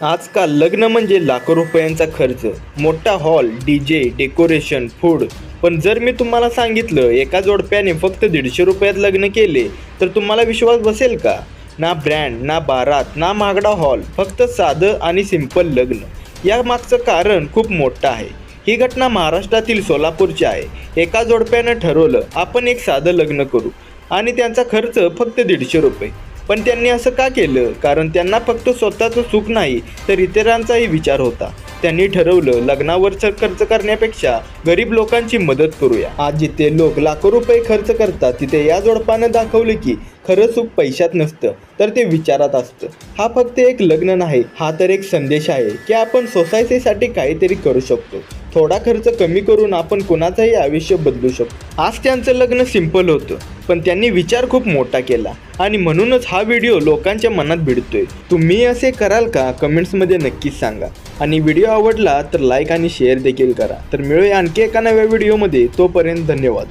आजकाल लग्न म्हणजे लाखो रुपयांचा खर्च, मोठा हॉल, डीजे, डेकोरेशन, फूड. पण जर मी तुम्हाला सांगितलं एका जोडप्याने फक्त 150 रुपयात लग्न केले, तर तुम्हाला विश्वास बसेल का? ना ब्रँड, ना बारात, ना महागडा हॉल, फक्त साधं आणि सिंपल लग्न. या मागचं कारण खूप मोठं आहे. ही घटना महाराष्ट्रातील सोलापूरची आहे. एका जोडप्यानं ठरवलं आपण एक साधं लग्न करू आणि त्यांचा खर्च फक्त 150 रुपये. पण त्यांनी असं का केलं? कारण त्यांना फक्त स्वतःचं सुख नाही तर इतरांचाही विचार होता. त्यांनी ठरवलं लग्नावर खर्च करण्यापेक्षा गरीब लोकांची मदत करूया. आज जिथे लोक लाखो रुपये खर्च करतात तिथे या जोडपानं दाखवलं की खरं सुख पैशात नसतं तर ते विचारात असतं. हा फक्त एक लग्न नाही, हा तर एक संदेश आहे की आपण सोसायटीसाठी काहीतरी करू शकतो. थोडा खर्च कमी करून आपण कोणाचंही आयुष्य बदलू शकतो. आज त्यांचं लग्न सिंपल होतं, पण त्यांनी विचार खूप मोठा केला आणि म्हणूनच हा व्हिडिओ लोकांच्या मनात भिडतोय. तुम्ही असे कराल का? कमेंट्समध्ये नक्कीच सांगा. आणि व्हिडिओ आवडला तर लाईक आणि शेअर देखील करा. तर मिळूया आणखी एका नव्या व्हिडिओमध्ये. तोपर्यंत धन्यवाद.